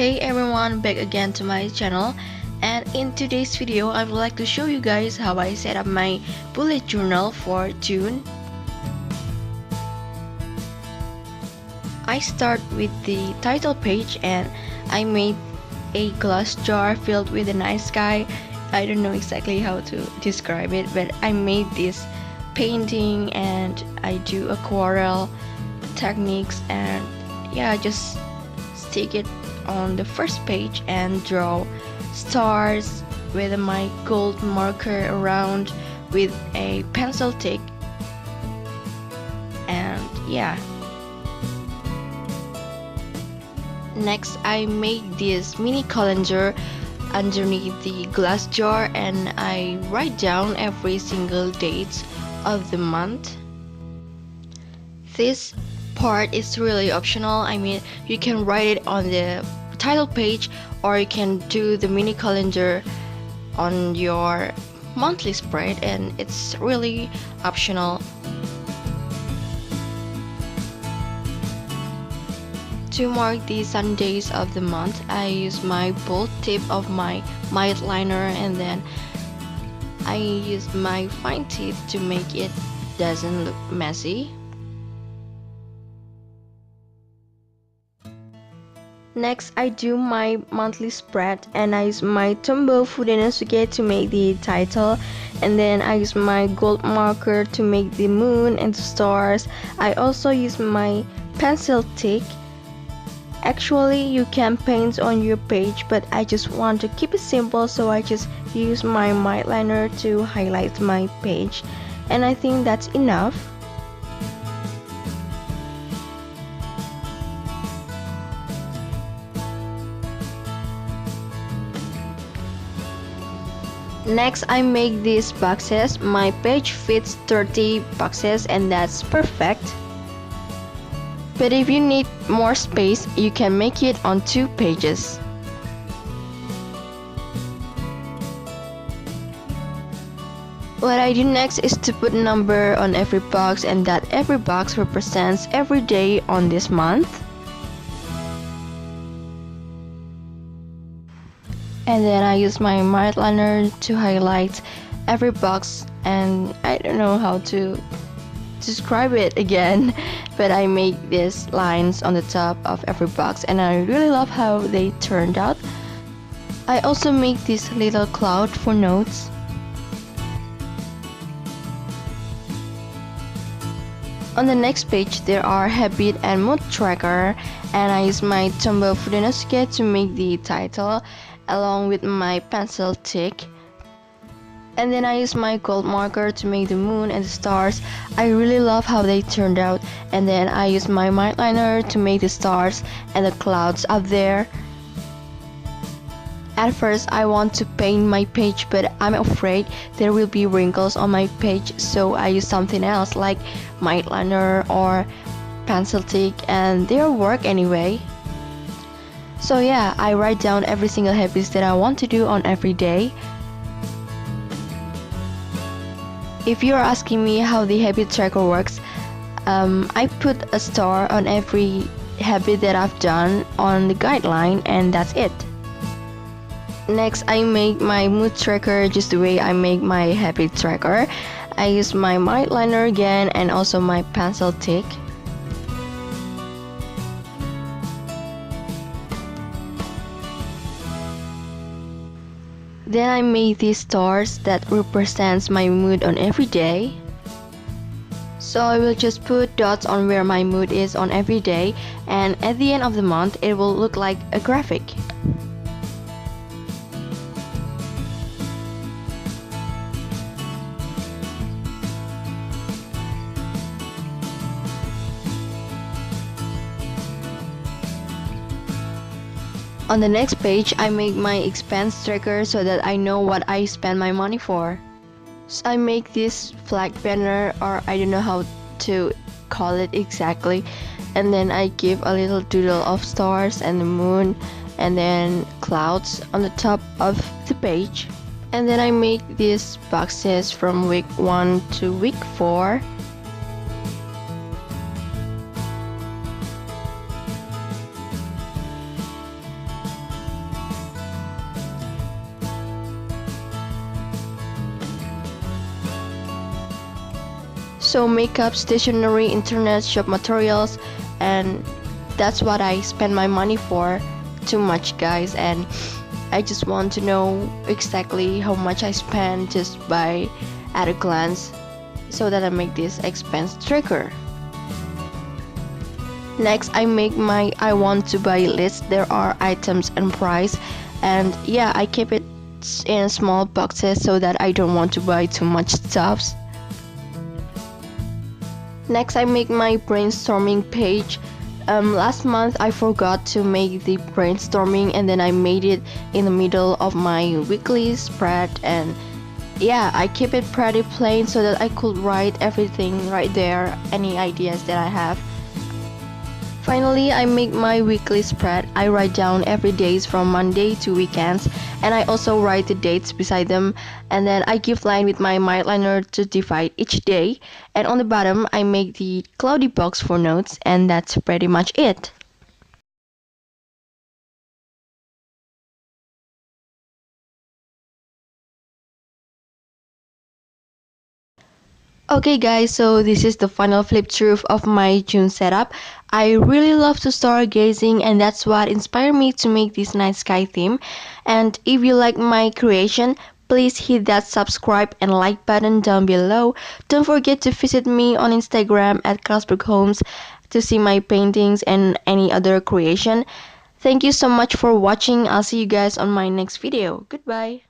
Hey everyone, back again to my channel, and in today's video I would like to show you guys how I set up my bullet journal for June. I start with the title page and I made a glass jar filled with a night sky. I don't know exactly how to describe it, but I made this painting and I do aquarelle techniques, and yeah, just stick it on the first page and draw stars with my gold marker around with a pencil tick. And yeah, next I make this mini calendar underneath the glass jar and I write down every single date of the month. This part is really optional. I mean, you can write it on the title page or you can do the mini calendar on your monthly spread, and it's really optional. To mark the Sundays of the month, I use my bold tip of my mild liner, and then I use my fine tip to make it doesn't look messy. Next, I do my monthly spread and I use my Tombow Fudenosuke to make the title, and then I use my gold marker to make the moon and the stars. I also use my pencil tick. Actually, you can paint on your page, but I just want to keep it simple, so I just use my mild liner to highlight my page, and I think that's enough. Next, I make these boxes. My page fits 30 boxes and that's perfect. But if you need more space, you can make it on 2 pages. What I do next is to put a number on every box, and that every box represents every day on this month. And then I use my mild liner to highlight every box, and I don't know how to describe it again, but I make these lines on the top of every box and I really love how they turned out. I also make this little cloud for notes. On the next page there are habit and mood tracker, and I use my Tombow Fudenosuke to make the title along with my pencil tick. And then I use my gold marker to make the moon and the stars. I really love how they turned out. And then I use my mild liner to make the stars and the clouds up there. At first I want to paint my page, but I'm afraid there will be wrinkles on my page, so I use something else like mild liner or pencil tick, and they'll work anyway. So yeah, I write down every single habits that I want to do on every day. If you're asking me how the habit tracker works, I put a star on every habit that I've done on the guideline, and that's it. Next, I make my mood tracker just the way I make my habit tracker. I use my mild liner again and also my pencil tick. Then I made these stars that represents my mood on every day. So I will just put dots on where my mood is on every day, and at the end of the month it will look like a graphic. On the next page, I make my expense tracker so that I know what I spend my money for. So I make this flag banner, or I don't know how to call it exactly, and then I give a little doodle of stars and the moon and then clouds on the top of the page. And then I make these boxes from week 1 to week 4. So makeup, stationery, internet, shop materials, and that's what I spend my money for. Too much, guys, and I just want to know exactly how much I spend just by at a glance so that I make this expense tracker. Next, I make my I want to buy list. There are items and price, and yeah, I keep it in small boxes so that I don't want to buy too much stuffs. Next, I make my brainstorming page. Last month I forgot to make the brainstorming, and then I made it in the middle of my weekly spread, and yeah, I keep it pretty plain so that I could write everything right there, any ideas that I have. Finally, I make my weekly spread. I write down every days from Monday to weekends, and I also write the dates beside them, and then I give line with my Mildliner to divide each day, and on the bottom I make the cloudy box for notes, and that's pretty much it. Okay guys, so this is the final flip through of my June setup. I really love to stargazing, and that's what inspired me to make this night sky theme. And if you like my creation, please hit that subscribe and like button down below. Don't forget to visit me on Instagram at Carlsberg Homes to see my paintings and any other creation. Thank you so much for watching. I'll see you guys on my next video. Goodbye.